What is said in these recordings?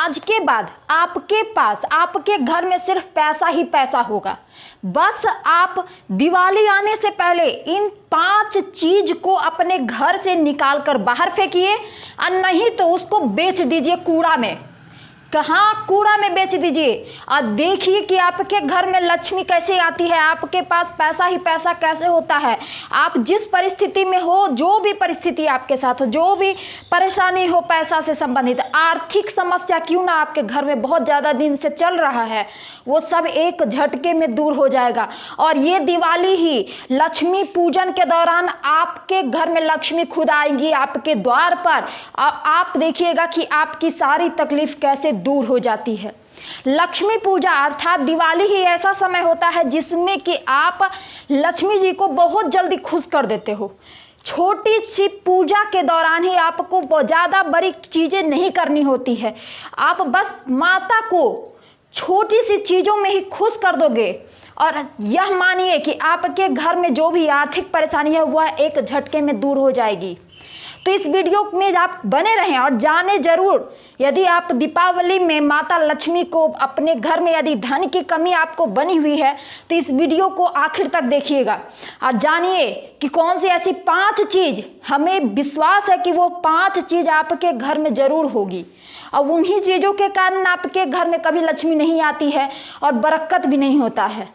आज के बाद आपके पास, आपके घर में सिर्फ पैसा ही पैसा होगा। बस आप दिवाली आने से पहले इन 5 चीज को अपने घर से निकाल कर बाहर फेंकिए, और नहीं तो उसको बेच दीजिए कूड़ा में। कहाँ? कूड़ा में बेच दीजिए। और देखिए कि आपके घर में लक्ष्मी कैसे आती है, आपके पास पैसा ही पैसा कैसे होता है। आप जिस परिस्थिति में हो, जो भी परिस्थिति आपके साथ हो, जो भी परेशानी हो पैसा से संबंधित, आर्थिक समस्या क्यों ना आपके घर में बहुत ज़्यादा दिन से चल रहा है, वो सब एक झटके में दूर हो जाएगा। और ये दिवाली ही लक्ष्मी पूजन के दौरान आपके घर में लक्ष्मी खुद आएंगी आपके द्वार पर। आप देखिएगा कि आपकी सारी तकलीफ कैसे दूर हो जाती है। लक्ष्मी पूजा अर्थात दिवाली ही ऐसा समय होता है जिसमें कि आप लक्ष्मी जी को बहुत जल्दी खुश कर देते हो। छोटी सी पूजा के दौरान ही आपको ज़्यादा बड़ी चीज़ें नहीं करनी होती है। आप बस माता को छोटी सी चीज़ों में ही खुश कर दोगे, और यह मानिए कि आपके घर में जो भी आर्थिक परेशानी है वह एक झटके में दूर हो जाएगी। तो इस वीडियो में आप बने रहें और जाने जरूर, यदि आप दीपावली में माता लक्ष्मी को अपने घर में यदि धन की कमी आपको बनी हुई है तो इस वीडियो को आखिर तक देखिएगा और जानिए कि कौन सी ऐसी 5 चीज़, हमें विश्वास है कि वो 5 चीज़ आपके घर में जरूर होगी, और उन्हीं चीज़ों के कारण आपके घर में कभी लक्ष्मी नहीं आती है और बरकत भी नहीं होता है।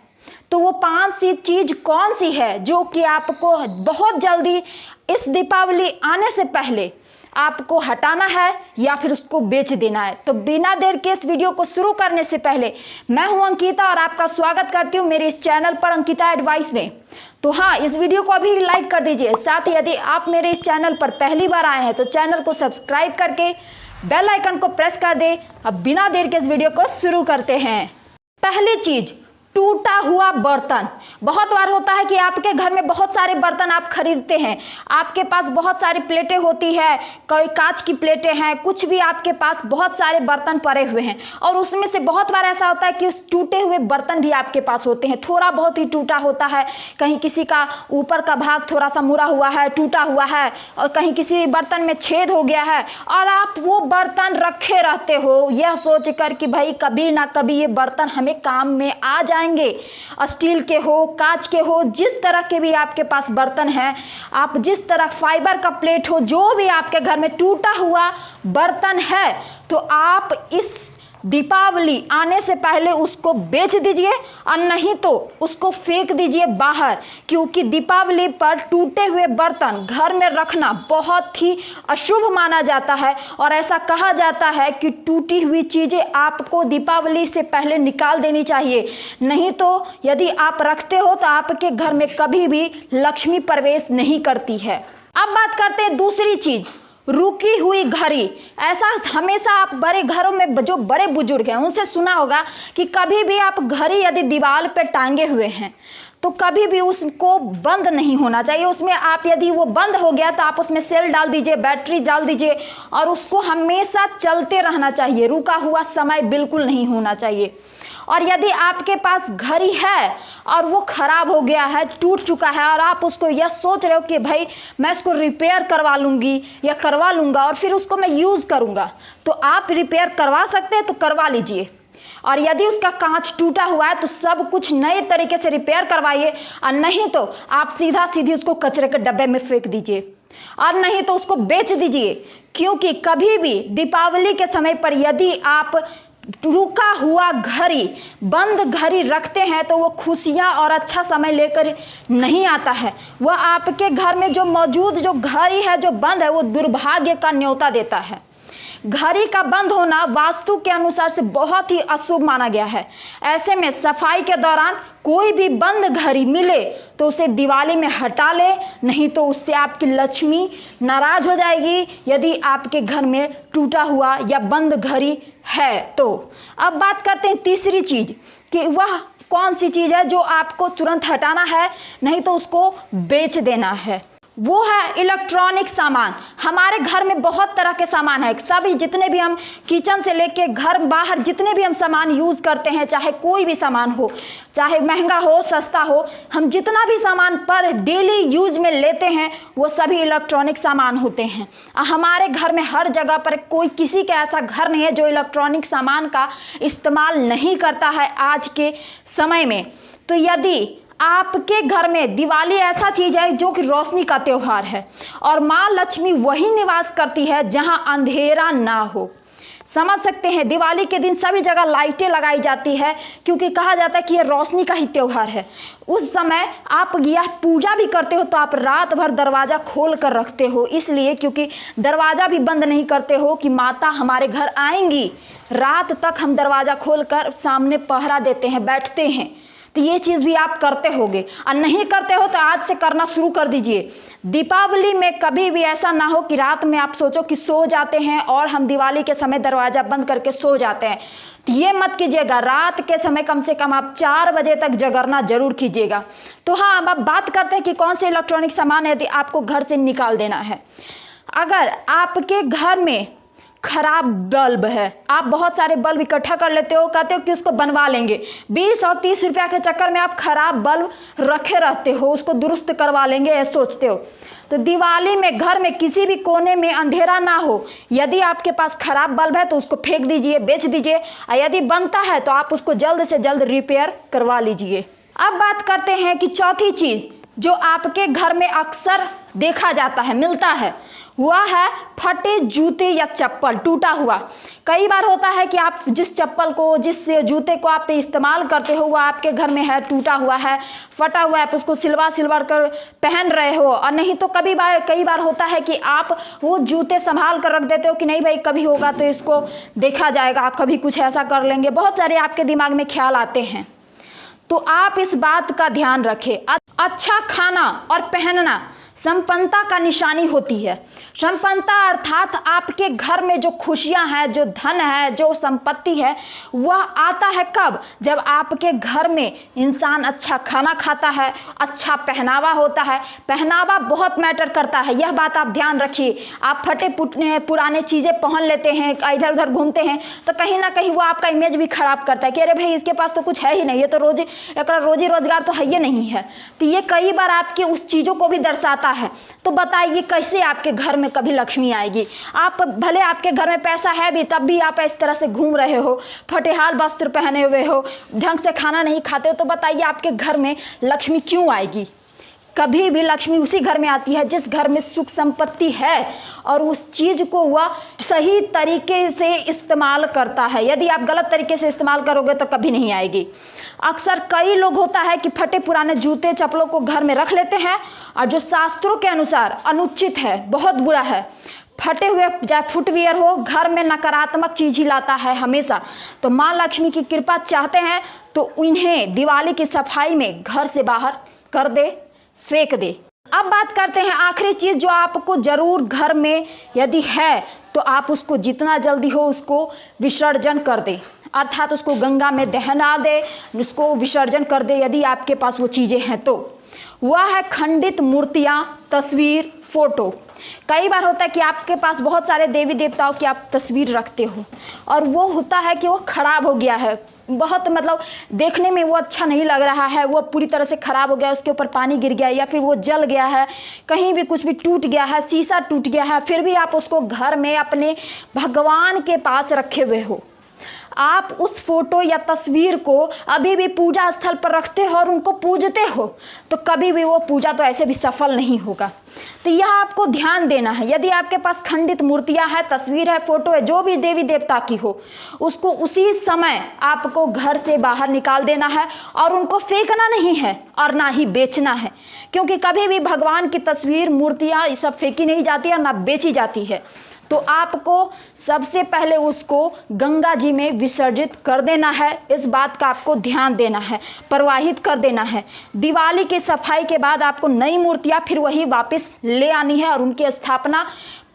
तो वो 5 सी चीज़ कौन सी है जो कि आपको बहुत जल्दी इस दीपावली आने से पहले आपको हटाना है या फिर उसको बेच देना है। तो बिना देर के इस वीडियो को शुरू करने से पहले मैं हूं अंकिता और आपका स्वागत करती हूं मेरे इस चैनल पर अंकिता एडवाइस में। तो हाँ, इस वीडियो को अभी लाइक कर दीजिए। साथ ही यदि आप मेरे इस चैनल पर पहली बार आए हैं तो चैनल को सब्सक्राइब करके बेल आइकन को प्रेस कर दे। अब बिना देर के इस वीडियो को शुरू करते हैं। पहली चीज, टूटा हुआ बर्तन। बहुत बार होता है कि आपके घर में बहुत सारे बर्तन आप खरीदते हैं, आपके पास बहुत सारी प्लेटें होती है, कोई कांच की प्लेटें हैं, कुछ भी आपके पास बहुत सारे बर्तन पड़े हुए हैं, और उसमें से बहुत बार ऐसा होता है कि उस टूटे हुए बर्तन भी आपके पास होते हैं। थोड़ा बहुत ही टूटा होता है, कहीं किसी का ऊपर का भाग थोड़ा सा मुड़ा हुआ है, टूटा हुआ है, और कहीं किसी बर्तन में छेद हो गया है, और आप वो बर्तन रखे रहते हो यह सोच कर कि भाई कभी ना कभी ये बर्तन हमें काम में आ जाए। स्टील के हो, कांच के हो, जिस तरह के भी आपके पास बर्तन हैं, आप जिस तरह फाइबर का प्लेट हो, जो भी आपके घर में टूटा हुआ बर्तन है, तो आप इस दीपावली आने से पहले उसको बेच दीजिए, और नहीं तो उसको फेंक दीजिए बाहर। क्योंकि दीपावली पर टूटे हुए बर्तन घर में रखना बहुत ही अशुभ माना जाता है, और ऐसा कहा जाता है कि टूटी हुई चीज़ें आपको दीपावली से पहले निकाल देनी चाहिए। नहीं तो यदि आप रखते हो तो आपके घर में कभी भी लक्ष्मी प्रवेश नहीं करती है। अब बात करते हैं दूसरी चीज़, रुकी हुई घड़ी। ऐसा हमेशा आप बड़े घरों में जो बड़े बुजुर्ग हैं उनसे सुना होगा कि कभी भी आप घड़ी यदि दीवार पे टांगे हुए हैं तो कभी भी उसको बंद नहीं होना चाहिए। उसमें आप यदि वो बंद हो गया तो आप उसमें सेल डाल दीजिए, बैटरी डाल दीजिए, और उसको हमेशा चलते रहना चाहिए। रुका हुआ समय बिल्कुल नहीं होना चाहिए। और यदि आपके पास घड़ी है और वो ख़राब हो गया है, टूट चुका है, और आप उसको यह सोच रहे हो कि भाई मैं इसको रिपेयर करवा लूँगी या करवा लूँगा और फिर उसको मैं यूज़ करूँगा, तो आप रिपेयर करवा सकते हैं तो करवा लीजिए। और यदि उसका कांच टूटा हुआ है तो सब कुछ नए तरीके से रिपेयर करवाइए, और नहीं तो आप सीधा सीधी उसको कचरे के डब्बे में फेंक दीजिए, और नहीं तो उसको बेच दीजिए। क्योंकि कभी भी दीपावली के समय पर यदि आप रुका हुआ घड़ी, बंद घड़ी रखते हैं तो वो खुशियाँ और अच्छा समय लेकर नहीं आता है। वह आपके घर में जो मौजूद जो घड़ी है जो बंद है वो दुर्भाग्य का न्योता देता है। घड़ी का बंद होना वास्तु के अनुसार से बहुत ही अशुभ माना गया है। ऐसे में सफाई के दौरान कोई भी बंद घड़ी मिले तो उसे दिवाली में हटा ले, नहीं तो उससे आपकी लक्ष्मी नाराज हो जाएगी यदि आपके घर में टूटा हुआ या बंद घड़ी है। तो अब बात करते हैं तीसरी चीज़ कि वह कौन सी चीज़ है जो आपको तुरंत हटाना है, नहीं तो उसको बेच देना है। वो है इलेक्ट्रॉनिक सामान। हमारे घर में बहुत तरह के सामान है, सभी जितने भी हम किचन से लेके घर बाहर जितने भी हम सामान यूज़ करते हैं, चाहे कोई भी सामान हो, चाहे महंगा हो सस्ता हो, हम जितना भी सामान पर डेली यूज में लेते हैं वो सभी इलेक्ट्रॉनिक सामान होते हैं। हमारे घर में हर जगह पर कोई किसी का ऐसा घर नहीं है जो इलेक्ट्रॉनिक सामान का इस्तेमाल नहीं करता है आज के समय में। तो यदि आपके घर में दिवाली ऐसा चीज़ है जो कि रोशनी का त्यौहार है, और माँ लक्ष्मी वही निवास करती है जहाँ अंधेरा ना हो। समझ सकते हैं, दिवाली के दिन सभी जगह लाइटें लगाई जाती है क्योंकि कहा जाता है कि ये रोशनी का ही त्यौहार है। उस समय आप यह पूजा भी करते हो तो आप रात भर दरवाज़ा खोल कर रखते हो, इसलिए क्योंकि दरवाज़ा भी बंद नहीं करते हो कि माता हमारे घर आएंगी। रात तक हम दरवाज़ा खोल कर सामने पहरा देते हैं, बैठते हैं। तो ये चीज़ भी आप करते होगे, और नहीं करते हो तो आज से करना शुरू कर दीजिए। दीपावली में कभी भी ऐसा ना हो कि रात में आप सोचो कि सो जाते हैं और हम दिवाली के समय दरवाज़ा बंद करके सो जाते हैं, तो ये मत कीजिएगा। रात के समय कम से कम आप 4 बजे तक जागरना जरूर कीजिएगा। तो हाँ, अब आप बात करते हैं कि कौन से इलेक्ट्रॉनिक सामान यदि आपको घर से निकाल देना है। अगर आपके घर में खराब बल्ब है, आप बहुत सारे बल्ब इकट्ठा कर लेते हो, कहते हो कि उसको बनवा लेंगे, 20 और 30 रुपया के चक्कर में आप खराब बल्ब रखे रहते हो, उसको दुरुस्त करवा लेंगे ये सोचते हो। तो दिवाली में घर में किसी भी कोने में अंधेरा ना हो, यदि आपके पास खराब बल्ब है तो उसको फेंक दीजिए, बेच दीजिए, और यदि बनता है तो आप उसको जल्द से जल्द रिपेयर करवा लीजिए। अब बात करते हैं कि चौथी चीज़ जो आपके घर में अक्सर देखा जाता है, मिलता है, वह है फटे जूते या चप्पल टूटा हुआ। कई बार होता है कि आप जिस चप्पल को, जिस जूते को आप इस्तेमाल करते हो वह आपके घर में है, टूटा हुआ है, फटा हुआ है, आप उसको सिलवा कर पहन रहे हो, और नहीं तो कई बार होता है कि आप वो जूते संभाल कर रख देते हो कि नहीं भाई कभी होगा तो इसको देखा जाएगा, कभी कुछ ऐसा कर लेंगे, बहुत सारे आपके दिमाग में ख्याल आते हैं। तो आप इस बात का ध्यान रखें, अच्छा खाना और पहनना संपन्नता का निशानी होती है। संपन्नता अर्थात आपके घर में जो खुशियां हैं, जो धन है, जो संपत्ति है, वह आता है कब? जब आपके घर में इंसान अच्छा खाना खाता है, अच्छा पहनावा होता है। पहनावा बहुत मैटर करता है, यह बात आप ध्यान रखिए। आप फटे पुराने चीज़ें पहन लेते हैं, इधर उधर घूमते हैं, तो कहीं ना कहीं वो आपका इमेज भी खराब करता है कि अरे भाई इसके पास तो कुछ है ही नहीं, ये तो रोजी रोजगार तो है ही नहीं है। तो ये कई बार आपके उस चीज़ों को भी दर्शाता है। तो बताइए कैसे आपके घर में कभी लक्ष्मी आएगी? आप भले आपके घर में पैसा है भी, तब भी आप इस तरह से घूम रहे हो, फटेहाल वस्त्र पहने हुए हो, ढंग से खाना नहीं खाते हो, तो बताइए आपके घर में लक्ष्मी क्यों आएगी? कभी भी लक्ष्मी उसी घर में आती है जिस घर में सुख संपत्ति है और उस चीज़ को वह सही तरीके से इस्तेमाल करता है। यदि आप गलत तरीके से इस्तेमाल करोगे तो कभी नहीं आएगी। अक्सर कई लोग होता है कि फटे पुराने जूते चप्पलों को घर में रख लेते हैं, और जो शास्त्रों के अनुसार अनुचित है, बहुत बुरा है। फटे हुए चाहे फुटवियर हो, घर में नकारात्मक चीज ही लाता है हमेशा। तो माँ लक्ष्मी की कृपा चाहते हैं तो इन्हें दिवाली की सफाई में घर से बाहर कर दे, फेंक दे। अब बात करते हैं आखिरी चीज जो आपको जरूर घर में यदि है तो आप उसको जितना जल्दी हो उसको विसर्जन कर दे, अर्थात उसको गंगा में दहना दे, उसको विसर्जन कर दे यदि आपके पास वो चीज़ें हैं तो। वह है खंडित मूर्तियाँ, तस्वीर, फोटो। कई बार होता है कि आपके पास बहुत सारे देवी देवताओं की आप तस्वीर रखते हो और वो होता है कि वो खराब हो गया है, बहुत मतलब देखने में वो अच्छा नहीं लग रहा है, वो पूरी तरह से खराब हो गया, उसके ऊपर पानी गिर गया या फिर वो जल गया है, कहीं भी कुछ भी टूट गया है, शीशा टूट गया है, फिर भी आप उसको घर में अपने भगवान के पास रखे हुए हो। आप उस फोटो या तस्वीर को अभी भी पूजा स्थल पर रखते हो और उनको पूजते हो तो कभी भी वो पूजा तो ऐसे भी सफल नहीं होगा। तो यह आपको ध्यान देना है। यदि आपके पास खंडित मूर्तियां हैं, तस्वीर है, फोटो है, जो भी देवी देवता की हो, उसको उसी समय आपको घर से बाहर निकाल देना है और उनको फेंकना नहीं है और ना ही बेचना है, क्योंकि कभी भी भगवान की तस्वीर, मूर्तियाँ ये सब फेंकी नहीं जाती है ना बेची जाती है। तो आपको सबसे पहले उसको गंगा जी में विसर्जित कर देना है, इस बात का आपको ध्यान देना है, प्रवाहित कर देना है। दिवाली की सफाई के बाद आपको नई मूर्तियाँ फिर वही वापस ले आनी है और उनकी स्थापना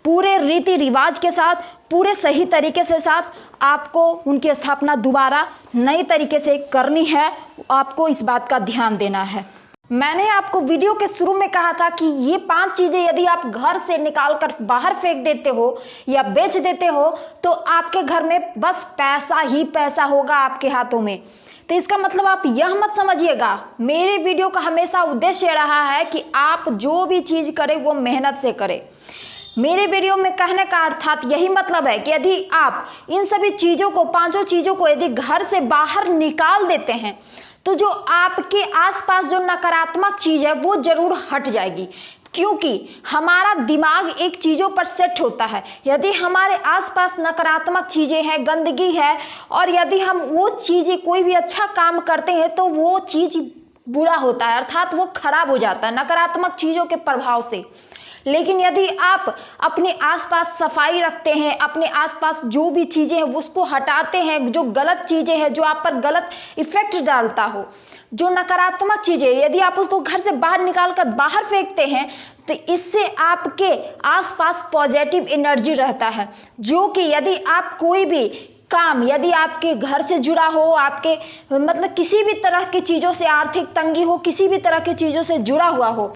पूरे रीति रिवाज के साथ, पूरे सही तरीके से साथ आपको उनकी स्थापना दोबारा नई तरीके से करनी है। आपको इस बात का ध्यान देना है। मैंने आपको वीडियो के शुरू में कहा था कि ये 5 चीजें यदि आप घर से निकाल कर बाहर फेंक देते हो या बेच देते हो तो आपके घर में बस पैसा ही पैसा होगा आपके हाथों में। तो इसका मतलब आप यह मत समझिएगा, मेरे वीडियो का हमेशा उद्देश्य रहा है कि आप जो भी चीज करें वो मेहनत से करें। मेरे वीडियो में कहने का अर्थात यही मतलब है कि यदि आप इन सभी चीज़ों को, 5 चीज़ों को यदि घर से बाहर निकाल देते हैं तो जो आपके आसपास जो नकारात्मक चीज़ है वो जरूर हट जाएगी, क्योंकि हमारा दिमाग एक चीज़ों पर सेट होता है। यदि हमारे आसपास नकारात्मक चीज़ें हैं, गंदगी है, और यदि हम वो चीज़ें कोई भी अच्छा काम करते हैं तो वो चीज़ बुरा होता है, अर्थात वो खराब हो जाता है नकारात्मक चीज़ों के प्रभाव से। लेकिन यदि आप अपने आसपास सफाई रखते हैं, अपने आसपास जो भी चीज़ें हैं उसको हटाते हैं, जो गलत चीज़ें हैं, जो आप पर गलत इफेक्ट डालता हो, जो नकारात्मक चीज़ें, यदि आप उसको घर से बाहर निकाल कर बाहर फेंकते हैं तो इससे आपके आसपास पॉजिटिव एनर्जी रहता है, जो कि यदि आप कोई भी काम यदि आपके घर से जुड़ा हो, आपके मतलब किसी भी तरह की चीज़ों से आर्थिक तंगी हो, किसी भी तरह की चीज़ों से जुड़ा हुआ हो,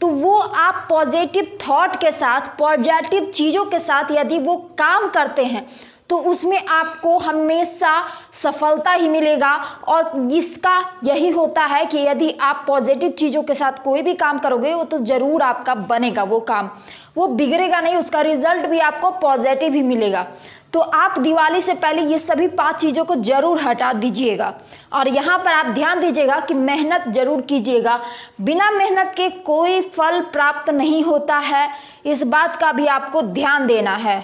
तो वो आप पॉजिटिव थॉट के साथ, पॉजिटिव चीज़ों के साथ यदि वो काम करते हैं तो उसमें आपको हमेशा सफलता ही मिलेगा। और इसका यही होता है कि यदि आप पॉजिटिव चीज़ों के साथ कोई भी काम करोगे वो तो ज़रूर आपका बनेगा, वो काम वो बिगड़ेगा नहीं, उसका रिजल्ट भी आपको पॉजिटिव ही मिलेगा। तो आप दिवाली से पहले ये सभी 5 चीज़ों को जरूर हटा दीजिएगा। और यहाँ पर आप ध्यान दीजिएगा कि मेहनत जरूर कीजिएगा, बिना मेहनत के कोई फल प्राप्त नहीं होता है, इस बात का भी आपको ध्यान देना है।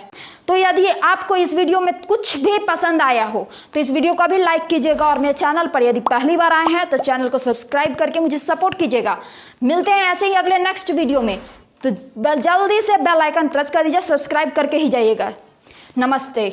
तो यदि आपको इस वीडियो में कुछ भी पसंद आया हो तो इस वीडियो को भी लाइक कीजिएगा, और मेरे चैनल पर यदि पहली बार आए हैं तो चैनल को सब्सक्राइब करके मुझे सपोर्ट कीजिएगा। मिलते हैं ऐसे ही अगले नेक्स्ट वीडियो में, तो जल्दी से बेल आइकन प्रेस कर दीजिए, सब्सक्राइब करके ही जाइएगा। नमस्ते।